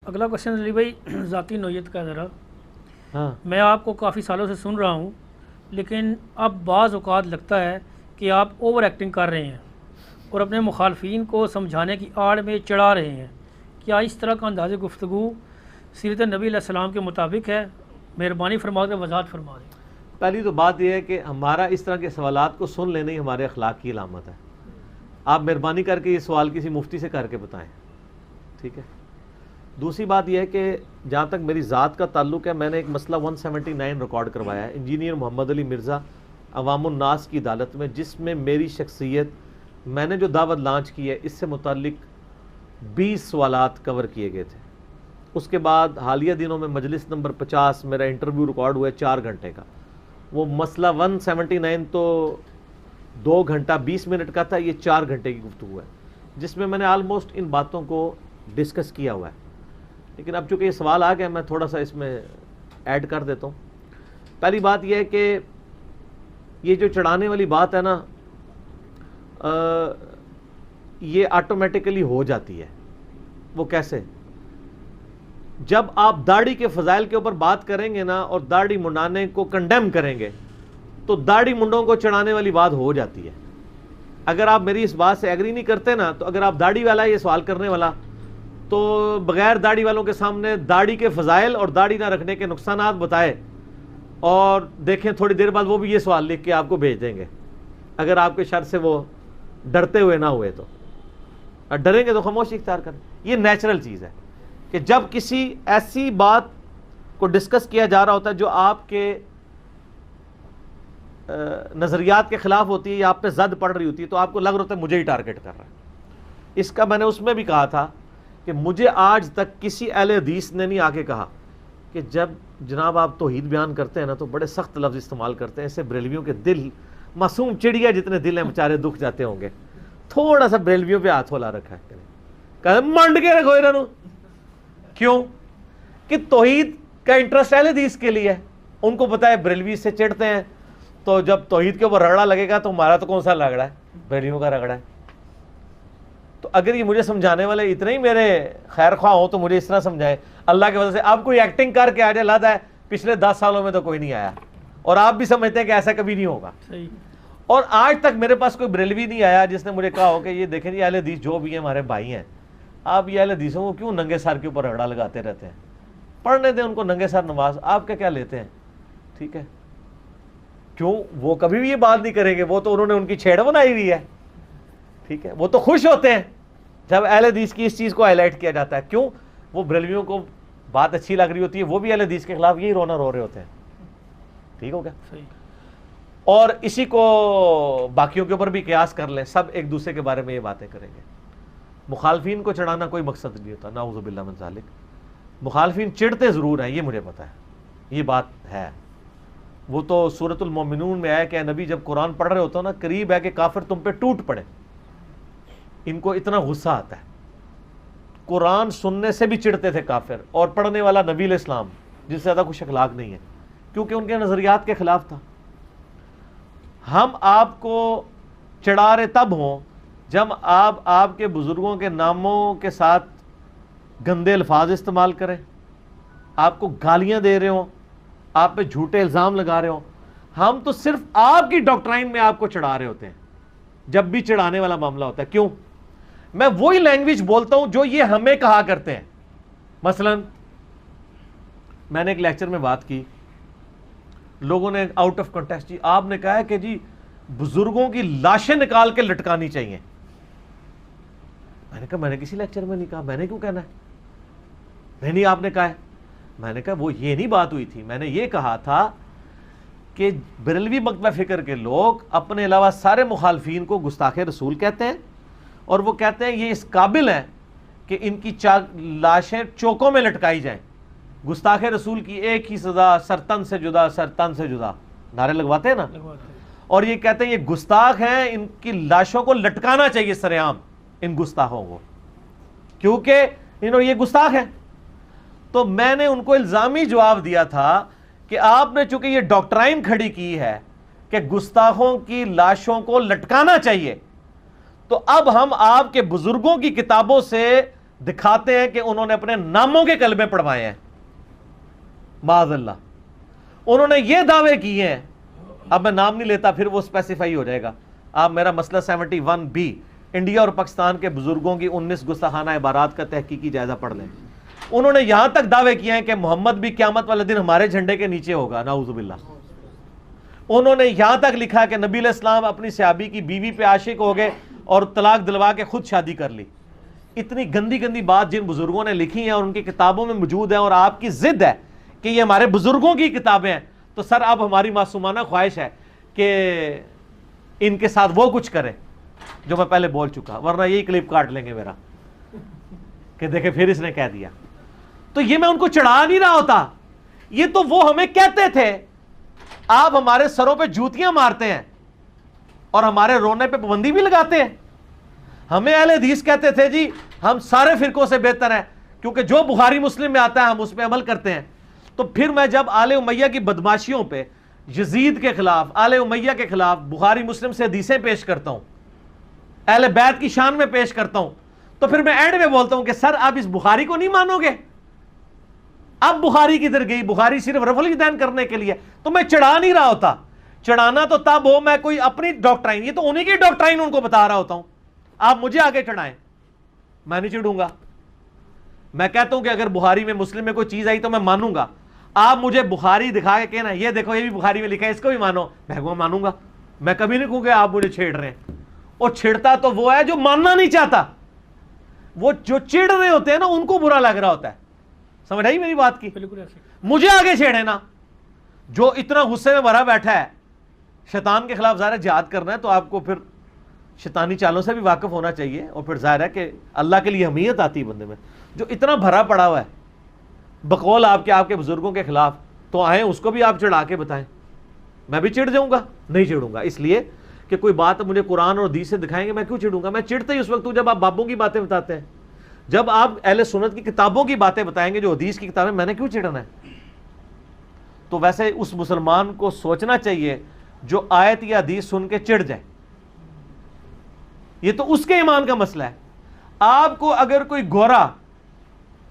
اگلا کوشچن علی بھائی ذاتی نوعیت کا ذرا. ہاں میں آپ کو کافی سالوں سے سن رہا ہوں، لیکن اب بعض اوقات لگتا ہے کہ آپ اوور ایکٹنگ کر رہے ہیں اور اپنے مخالفین کو سمجھانے کی آڑ میں چڑھا رہے ہیں. کیا اس طرح کا انداز گفتگو سیرت نبی علیہ السلام کے مطابق ہے؟ مہربانی فرما کر وضاحت فرما دیں. پہلی تو بات یہ ہے کہ ہمارا اس طرح کے سوالات کو سن لینا ہی ہمارے اخلاق کی علامت ہے. آپ مہربانی کر کے یہ سوال کسی مفتی سے کر کے بتائیں، ٹھیک ہے. دوسری بات یہ ہے کہ جہاں تک میری ذات کا تعلق ہے، میں نے ایک مسئلہ 179 ریکارڈ کروایا ہے انجینئر محمد علی مرزا عوام الناس کی عدالت میں، جس میں میری شخصیت، میں نے جو دعوت لانچ کی ہے اس سے متعلق 20 سوالات کور کیے گئے تھے. اس کے بعد حالیہ دنوں میں مجلس نمبر 50 میرا انٹرویو ریکارڈ ہوا ہے 4 گھنٹے کا. وہ مسئلہ 179 تو 2 گھنٹہ 20 منٹ کا تھا، یہ 4 گھنٹے کی گفتگو ہے جس میں میں نے آلموسٹ ان باتوں کو ڈسکس کیا ہوا ہے. لیکن اب چونکہ یہ سوال آ گیا، میں تھوڑا سا اس میں ایڈ کر دیتا ہوں. پہلی بات یہ ہے کہ یہ جو چڑھانے والی بات ہے نا، یہ آٹومیٹیکلی ہو جاتی ہے. وہ کیسے؟ جب آپ داڑھی کے فضائل کے اوپر بات کریں گے نا اور داڑھی منڈانے کو کنڈیم کریں گے تو داڑھی منڈوں کو چڑھانے والی بات ہو جاتی ہے. اگر آپ میری اس بات سے ایگری نہیں کرتے نا، تو اگر آپ داڑھی والا یہ سوال کرنے والا، تو بغیر داڑھی والوں کے سامنے داڑھی کے فضائل اور داڑھی نہ رکھنے کے نقصانات بتائے، اور دیکھیں تھوڑی دیر بعد وہ بھی یہ سوال لکھ کے آپ کو بھیج دیں گے، اگر آپ کے شر سے وہ ڈرتے ہوئے نہ ہوئے تو. اور ڈریں گے تو خاموشی اختیار کریں. یہ نیچرل چیز ہے کہ جب کسی ایسی بات کو ڈسکس کیا جا رہا ہوتا ہے جو آپ کے نظریات کے خلاف ہوتی ہے یا آپ پہ زد پڑ رہی ہوتی ہے، تو آپ کو لگ رہا ہوتا ہے مجھے ہی ٹارگٹ کر رہا ہے. اس کا میں نے اس میں بھی کہا تھا کہ مجھے آج تک کسی اہل حدیث نے نہیں آ کے کہا کہ جب جناب آپ توحید بیان کرتے ہیں نا تو بڑے سخت لفظ استعمال کرتے ہیں، اس سے بریلویوں کے دل، معصوم چڑیا جتنے دل ہیں بیچارے دکھ جاتے ہوں گے. تھوڑا سا بریلویوں پہ ہاتھ ہلا رکھا ہے، کہ منڈ کے رکھو انہوں. کیوں؟ کہ توحید کا انٹرسٹ اہل حدیث کے لیے ہے. ان کو پتا ہے بریلوی سے چڑھتے ہیں، تو جب توحید کے اوپر رگڑا لگے گا تو ہمارا تو کون سا رگڑا ہے، بریلویوں کا رگڑا ہے. تو اگر یہ مجھے سمجھانے والے اتنے ہی میرے خیر خواہ ہوں تو مجھے اس طرح سمجھائیں اللہ کی وجہ سے. آپ کوئی ایکٹنگ کر کے آ جائے، لاد ہے پچھلے 10 سالوں میں تو کوئی نہیں آیا، اور آپ بھی سمجھتے ہیں کہ ایسا کبھی نہیں ہوگا. اور آج تک میرے پاس کوئی بریلوی نہیں آیا جس نے مجھے کہا ہو کہ یہ دیکھیں جی اہل حدیث جو بھی ہیں ہمارے بھائی ہیں، آپ یہ اہل حدیثوں کو کیوں ننگے سر کے اوپر رگڑا لگاتے رہتے ہیں، پڑھنے دیں ان کو ننگے سر نماز، آپ کیا لیتے ہیں. ٹھیک ہے، کیوں؟ وہ کبھی بھی یہ بات نہیں کریں گے، وہ تو انہوں نے ان کی چھیڑ بنائی ہوئی ہے. ٹھیک ہے، وہ تو خوش ہوتے ہیں جب اہل حدیث کی اس چیز کو ہائی لائٹ کیا جاتا ہے. کیوں؟ وہ بریلویوں کو بات اچھی لگ رہی ہوتی ہے، وہ بھی اہل حدیث کے خلاف یہی رونا رو رہے ہوتے ہیں. ٹھیک ہو گیا؟ صحیح. اور اسی کو باقیوں کے اوپر بھی قیاس کر لیں، سب ایک دوسرے کے بارے میں یہ باتیں کریں گے. مخالفین کو چڑھانا کوئی مقصد نہیں ہوتا، نعوذ باللہ من ذالک. مخالفین چڑھتے ضرور ہیں، یہ مجھے پتا ہے، یہ بات ہے. وہ تو سورۃ المومنون میں آیا کہ اے نبی جب قرآن پڑھ رہے ہوتے ہو نا، قریب ہے کہ کافر تم پہ ٹوٹ پڑے. ان کو اتنا غصہ آتا ہے. قرآن سننے سے بھی چڑھتے تھے کافر، اور پڑھنے والا نبی علیہ السلام جس سے زیادہ کچھ اخلاق نہیں ہے، کیونکہ ان کے نظریات کے خلاف تھا. ہم آپ کو چڑھا رہے تب ہوں جب آپ کے بزرگوں کے ناموں کے ساتھ گندے الفاظ استعمال کریں، آپ کو گالیاں دے رہے ہوں، آپ پہ جھوٹے الزام لگا رہے ہوں. ہم تو صرف آپ کی ڈاکٹرائن میں آپ کو چڑھا رہے ہوتے ہیں جب بھی چڑھانے والا معاملہ ہوتا ہے. کیوں؟ میں وہی لینگویج بولتا ہوں جو یہ ہمیں کہا کرتے ہیں. مثلا میں نے ایک لیکچر میں بات کی، لوگوں نے آؤٹ آف کنٹیکسٹ، جی آپ نے کہا ہے کہ جی بزرگوں کی لاشیں نکال کے لٹکانی چاہیے. میں نے کہا میں نے کسی لیکچر میں نہیں کہا، میں نے کیوں کہنا ہے؟ نہیں آپ نے کہا ہے. میں نے کہا وہ یہ نہیں بات ہوئی تھی، میں نے یہ کہا تھا کہ بریلوی مکتبہ فکر کے لوگ اپنے علاوہ سارے مخالفین کو گستاخ رسول کہتے ہیں، اور وہ کہتے ہیں یہ اس قابل ہیں کہ ان کی لاشیں چوکوں میں لٹکائی جائیں. گستاخ رسول کی ایک ہی سزا، سرتن سے جدا، سرتن سے جدا، نعرے لگواتے ہیں نا. اور یہ کہتے ہیں یہ گستاخ ہیں، ان کی لاشوں کو لٹکانا چاہیے سرعام ان گستاخوں کو، کیونکہ یہ گستاخ ہیں. تو میں نے ان کو الزامی جواب دیا تھا کہ آپ نے چونکہ یہ ڈاکٹرائن کھڑی کی ہے کہ گستاخوں کی لاشوں کو لٹکانا چاہیے، تو اب ہم آپ کے بزرگوں کی کتابوں سے دکھاتے ہیں کہ انہوں نے اپنے ناموں کے کلمے پڑھوائے ہیں، معاذ اللہ، انہوں نے یہ دعوے کیے ہیں، اب میں نام نہیں لیتا پھر وہ اسپیسیفائی ہو جائے گا، آپ میرا مسئلہ 71B انڈیا اور پاکستان کے بزرگوں کی 19 گستاخانہ عبارات کا تحقیقی جائزہ پڑھ لیں۔ انہوں نے یہاں تک دعوے کیے ہیں کہ محمد بھی قیامت والے دن ہمارے جھنڈے کے نیچے ہوگا، نعوذ باللہ۔ انہوں نے یہاں تک لکھا کہ نبی علیہ السلام اپنی صحابی کی بیوی پہ عاشق ہو گئے اور طلاق دلوا کے خود شادی کر لی۔ اتنی گندی گندی بات جن بزرگوں نے لکھی ہیں اور ان کی کتابوں میں موجود ہیں، اور آپ کی ضد ہے کہ یہ ہمارے بزرگوں کی کتابیں ہیں، تو سر اب ہماری معصومانہ خواہش ہے کہ ان کے ساتھ وہ کچھ کریں جو میں پہلے بول چکا، ورنہ یہی کلپ کاٹ لیں گے میرا کہ دیکھیں پھر اس نے کہہ دیا۔ تو یہ میں ان کو چڑھا نہیں رہا ہوتا، یہ تو وہ ہمیں کہتے تھے آپ ہمارے سروں پہ جوتیاں مارتے ہیں اور ہمارے رونے پہ پابندی بھی لگاتے ہیں۔ ہمیں اہل حدیث کہتے تھے جی ہم سارے فرقوں سے بہتر ہیں کیونکہ جو بخاری مسلم میں آتا ہے ہم اس پہ عمل کرتے ہیں۔ تو پھر میں جب آل امیہ کی بدماشیوں پہ، یزید کے خلاف، آل امیہ کے خلاف بخاری مسلم سے حدیثیں پیش کرتا ہوں، اہل بیت کی شان میں پیش کرتا ہوں، تو پھر میں اینڈ میں بولتا ہوں کہ سر آپ اس بخاری کو نہیں مانو گے؟ اب بخاری کدھر گئی؟ بخاری صرف رفع الیدین کرنے کے لیے۔ تو میں چڑھا نہیں رہا ہوتا، چڑھانا تو تب ہو میں کوئی اپنی ڈاکٹرائن، یہ تو انہی کی ڈاکٹرائن ان کو بتا رہا ہوتا ہوں، آپ مجھے آگے چڑھائیں، میں نہیں چڑھوں گا۔ میں کہتا ہوں کہ اگر بخاری میں مسلم میں کوئی چیز آئی تو میں مانوں گا، آپ مجھے بخاری دکھا کے کہنا یہ دیکھو یہ بھی بخاری میں لکھا ہے اس کو بھی مانو، میں مانوں گا، میں کبھی نہیں کہوں کہ آپ مجھے چھیڑ رہے ہیں۔ اور چھیڑتا تو وہ ہے جو ماننا نہیں چاہتا، وہ جو چڑ رہے ہوتے ہیں نا ان کو برا لگ رہا ہوتا ہے، سمجھ آئی میری بات کی؟ بالکل ایسے مجھے آگے چھیڑے نا، جو اتنا غصے میں بھرا بیٹھا ہے شیطان کے خلاف ظاہر ہے جہاد کرنا ہے، تو آپ کو پھر شیطانی چالوں سے بھی واقف ہونا چاہیے، اور پھر ظاہر ہے کہ اللہ کے لیے حمیت آتی ہے بندے میں۔ جو اتنا بھرا پڑا ہوا ہے بقول آپ کے بزرگوں کے خلاف، تو آئیں اس کو بھی آپ چڑھا کے بتائیں، میں بھی چڑھ جاؤں گا؟ نہیں چڑھوں گا، اس لیے کہ کوئی بات مجھے قرآن اور حدیث سے دکھائیں گے، میں کیوں چڑھوں گا؟ میں چڑھتا ہی اس وقت ہوں جب آپ بابوں کی باتیں بتاتے ہیں، جب آپ اہل سنت کی کتابوں کی باتیں بتائیں گے جو حدیث کی کتابیں، میں نے کیوں چڑھنا ہے؟ تو ویسے اس مسلمان کو سوچنا چاہیے جو آیت یا حدیث سن کے چڑھ جائے، یہ تو اس کے ایمان کا مسئلہ ہے۔ آپ کو اگر کوئی گورا،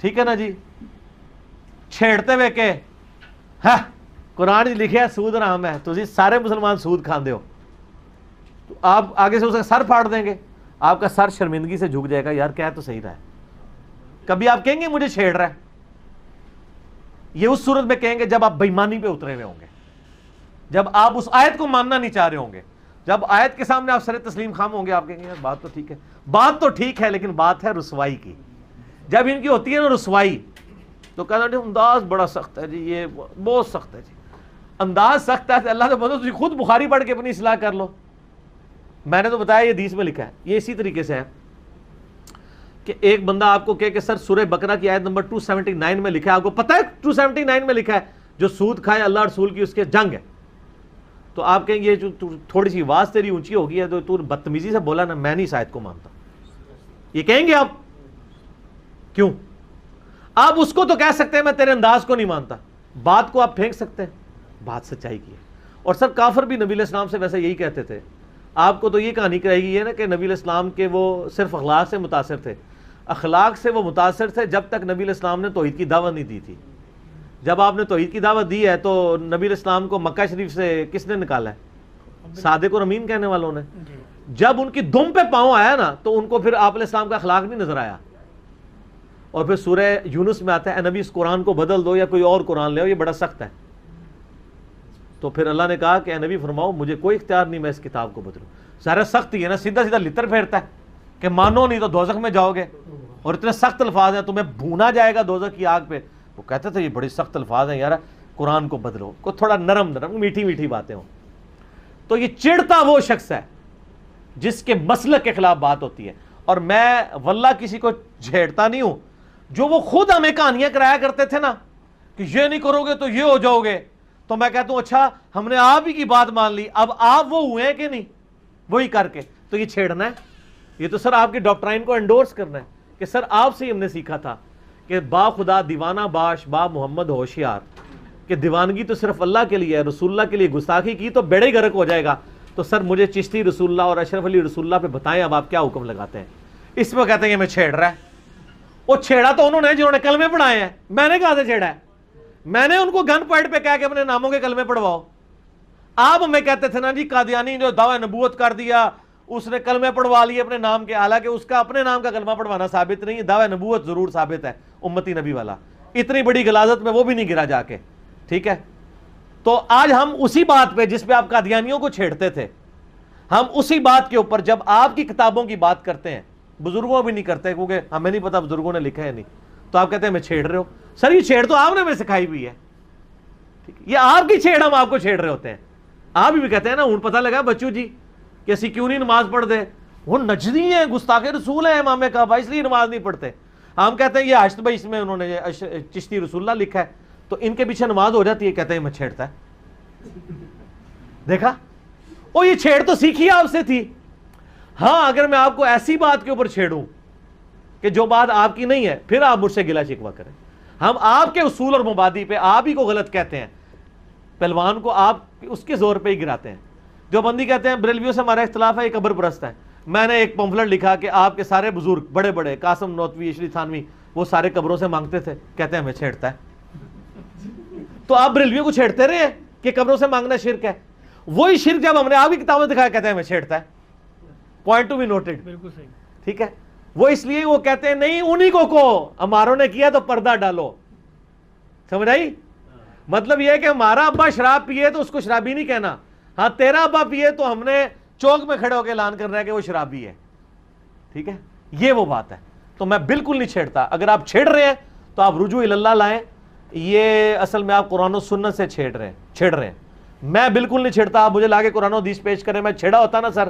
ٹھیک ہے نا جی، چھیڑتے ہوئے کہ ہاں قرآن لکھے ہے سود حرام ہے، تو جی سارے مسلمان سود کھاندے ہو، تو آپ آگے سے اس کا سر پھاڑ دیں گے، آپ کا سر شرمندگی سے جھک جائے گا، یار کیا تو صحیح رہا ہے۔ کبھی آپ کہیں گے مجھے چھیڑ رہا ہے؟ یہ اس صورت میں کہیں گے جب آپ بےایمانی پہ اترے ہوئے ہوں گے، جب آپ اس آیت کو ماننا نہیں چاہ رہے ہوں گے، جب آیت کے سامنے آپ سر تسلیم خام ہوں گے، آپ کہیں گے یار بات تو ٹھیک ہے، بات تو ٹھیک ہے لیکن بات ہے رسوائی کی۔ جب ان کی ہوتی ہے نا رسوائی، تو کہنا جی انداز بڑا سخت ہے جی، یہ بہت سخت ہے جی، انداز سخت ہے، اللہ سے بولو تجھے خود بخاری پڑھ کے اپنی اصلاح کر لو۔ میں نے تو بتایا یہ حدیث میں لکھا ہے، یہ اسی طریقے سے ہے کہ ایک بندہ آپ کو کہے کہ سر سورہ بقرہ کی آیت نمبر 279 میں لکھا ہے، آپ کو پتہ ہے 279 میں لکھا ہے جو سود کھائے اللہ رسول کی اس کے جنگ ہے، تو آپ کہیں گے تھوڑی سی آواز تیری اونچی ہو گئی ہے تو بدتمیزی سے بولا نا، میں نہیں اس آیت کو مانتا، یہ کہیں گے آپ؟ کیوں؟ آپ اس کو تو کہہ سکتے ہیں میں تیرے انداز کو نہیں مانتا، بات کو آپ پھینک سکتے ہیں، بات سچائی کی ہے۔ اور سر کافر بھی نبی علیہ السلام سے ویسے یہی کہتے تھے، آپ کو تو یہ کہانی کرائی گئی ہے نا کہ نبی علیہ السلام کے وہ صرف اخلاق سے متاثر تھے، اخلاق سے وہ متاثر تھے جب تک نبی علیہ السلام نے توحید کی دعوت نہیں دی تھی۔ جب آپ نے توحید کی دعوت دی ہے تو نبی علیہ السلام کو مکہ شریف سے کس نے نکالا ہے؟ صادق اور امین کہنے والوں نے۔ جب ان کی دم پہ پاؤں آیا نا تو ان کو پھر آپ علیہ السلام کا اخلاق نہیں نظر آیا، اور پھر سورہ یونس میں آتا ہے اے نبی اس قرآن کو بدل دو یا کوئی اور قرآن لے آؤ، یہ بڑا سخت ہے۔ تو پھر اللہ نے کہا کہ اے نبی فرماؤ مجھے کوئی اختیار نہیں میں اس کتاب کو بدلوں۔ ظاہر سخت ہی ہے نا، سیدھا سیدھا لتر پھیرتا ہے کہ مانو نہیں تو دوزخ میں جاؤ گے، اور اتنے سخت الفاظ ہیں تمہیں بھونا جائے گا دوزخ کی آگ پہ۔ وہ کہتے تھے یہ بڑی سخت الفاظ ہیں یار، قرآن کو بدلو، کو تھوڑا نرم نرم میٹھی میٹھی باتیں ہوں۔ تو یہ چڑھتا وہ شخص ہے جس کے مسلک کے خلاف بات ہوتی ہے، اور میں واللہ کسی کو جھیڑتا نہیں ہوں، جو وہ خود ہمیں کہانیاں کرایا کرتے تھے نا کہ یہ نہیں کرو گے تو یہ ہو جاؤ گے، تو میں کہتا ہوں اچھا ہم نے آپ ہی کی بات مان لی، اب آپ وہ ہوئے کہ نہیں وہی کر کے، تو یہ چھیڑنا ہے؟ یہ تو سر آپ کی ڈاکٹرائن کو انڈورس کرنا ہے کہ سر آپ سے ہی ہم نے سیکھا تھا کہ با خدا دیوانہ باش با محمد ہوشیار، کہ دیوانگی تو صرف اللہ کے لیے ہے، رسول اللہ کے لیے گستاخی کی تو بیڑے غرق ہو جائے گا۔ تو سر مجھے چشتی رسول اللہ اور اشرف علی رسول اللہ پہ بتائیں اب آپ کیا حکم لگاتے ہیں؟ اس پہ کہتے ہیں یہ میں چھیڑ رہا ہے، وہ چھیڑا تو انہوں نے جنہوں نے کلمے پڑھائے ہیں، میں نے کہاں سے چھیڑا ہے؟ میں نے ان کو گن پوائنٹ پہ کہا کہ اپنے ناموں کے کلمے پڑھواؤ. آپ ہمیں کہتے تھے نا جی قادیانی جو دعوی نبوت کر دیا اس نے کلمے پڑھوا لیے اپنے نام کے، حالانکہ اس کا اپنے نام کا کلمہ پڑھوانا ثابت نہیں ہے، دعوی نبوت ضرور ثابت ہے امتی نبی والا. اتنی بڑی غلاظت میں وہ بھی نہیں گرا جا کے. ٹھیک ہے، تو آج ہم اسی بات پہ جس پہ آپ قادیانیوں کو چھیڑتے تھے، ہم اسی بات کے اوپر جب آپ کی کتابوں کی بات کرتے ہیں، بزرگوں بھی نہیں کرتے کیونکہ ہمیں نہیں پتا بزرگوں نے لکھا ہے نہیں، تو آپ کہتے ہیں میں چھیڑ رہے ہو. سر یہ چھیڑ تو آپ نے ہمیں سکھائی بھی ہے. ٹھیک ہے، یہ آپ کی چھیڑ ہم آپ کو چھیڑ رہے ہوتے ہیں. آپ بھی کہتے ہیں نا ہوں پتہ لگا بچو جی کہ اسی کیوں نہیں نماز پڑھ دے، وہ نجدی ہیں، گستاخ رسول ہیں امام کعبہ، اس لیے نماز نہیں پڑھتے. ہم کہتے ہیں یہ عاشت بھائی اس میں انہوں نے چشتی رسول اللہ لکھا ہے تو ان کے پیچھے نماز ہو جاتی ہے، کہتے ہیں میں چھیڑتا ہے. دیکھا، وہ یہ چھیڑ تو سیکھی آپ سے تھی. ہاں اگر میں آپ کو ایسی بات کے اوپر چھیڑوں کہ جو بات آپ کی نہیں ہے، پھر آپ مجھ سے گلہ شکوہ کریں. ہم آپ کے اصول اور مبادی پہ آپ ہی کو غلط کہتے ہیں، پہلوان کو آپ اس کے زور پہ ہی گراتے ہیں. جو بندی کہتے ہیں بریلویوں سے ہمارا اختلاف ہے، یہ قبر پرست ہے. میں نے ایک پمفلٹ لکھا کہ آپ کے سارے بزرگ بڑے بڑے قاسم نوتوی، عشری تھانوی، وہ سارے قبروں سے مانگتے تھے. کہتے ہیں ہمیں چھیڑتا ہے. تو آپ بریلویوں کو چھیڑتے رہے ہیں کہ قبروں سے مانگنا شرک ہے. وہی شرک جب ہم نے آپ کی کتابوں میں دکھایا، کہتے ہیں ہمیں چھیڑتا ہے. Point to be noted. بالکل صحیح. ٹھیک ہے، وہ اس لیے وہ کہتے ہیں نہیں انہی کو ہماروں نے کیا تو پردہ ڈالو. سمجھ آئی؟ مطلب یہ ہے کہ ہمارا ابا شراب پیے تو اس کو شرابی نہیں کہنا. ہاں تیرا ابا پیے تو ہم نے چوک میں کھڑے ہو کے اعلان کرنا ہے کہ وہ شرابی ہے. ٹھیک ہے، یہ وہ بات ہے. تو میں بالکل نہیں چھیڑتا. اگر آپ چھیڑ رہے ہیں تو آپ رجوع اللہ لائیں. یہ اصل میں آپ قرآن و سنت سے چھیڑ رہے ہیں. میں بالکل نہیں چھیڑتا. آپ مجھے لا کے قرآن و حدیث پیش کریں. میں چھیڑا ہوتا نا سر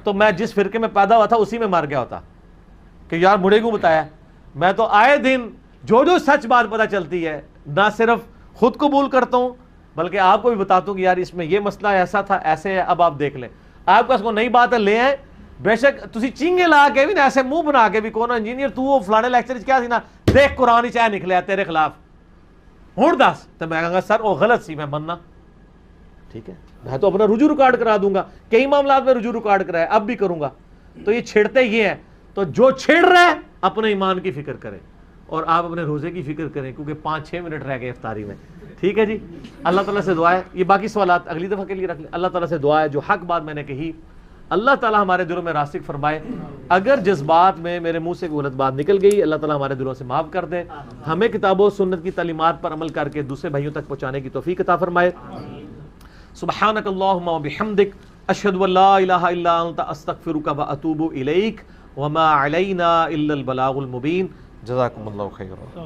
تو میں جس فرقے میں پیدا ہوا تھا اسی میں مار گیا ہوتا کہ یار مجھے کیوں بتایا. میں تو آئے دن جو سچ بات پتہ چلتی ہے نہ صرف خود قبول کرتا ہوں بلکہ آپ کو بھی بتاتا ہوں کہ یار اس میں یہ مسئلہ ایسا تھا، ایسے ہے، اب آپ دیکھ لیں. آپ کا اس کو نئی بات ہے لے آئیں. بے شک تسی چینگے لا کے بھی نا ایسے منہ بنا کے بھی کہنا انجینئر تو وہ فلانے لیکچر کیا سی نا دیکھ قرآن ہی چاہے نکلے تیرے خلاف ہوں دس، تو میں کہوں گا سر وہ غلط سی، میں مننا. ٹھیک ہے، میں تو اپنا رجوع ریکارڈ کرا دوں گا. کئی معاملات میں رجوع ریکارڈ کرایا، اب بھی کروں گا. تو یہ چھیڑتے یہ ہیں. تو جو چھیڑ رہا ہے اپنے ایمان کی فکر کرے اور آپ اپنے روزے کی فکر کریں کیونکہ 5-6 منٹ رہ گئے افطاری میں. ٹھیک ہے جی، اللہ تعالیٰ سے دعا ہے. یہ باقی سوالات اگلی دفعہ کے لیے رکھ لیں. اللہ تعالیٰ سے دعا ہے جو حق بات میں نے کہی اللہ تعالیٰ ہمارے دلوں میں راسخ فرمائے. اگر جذبات میں میرے منہ سے کوئی غلط بات نکل گئی اللہ تعالیٰ ہمارے دلوں سے معاف کر دے. ہمیں کتاب و سنت کی تعلیمات پر عمل کر کے دوسرے بھائیوں تک پہنچانے کی توفیق عطا فرمائے. سبحانک اللہم و بحمدک اشہد ان لا الہ الا انت استغفرک و اتوب الیک وما علینا الا البلاغ المبین. جزاکم اللہ خیرا.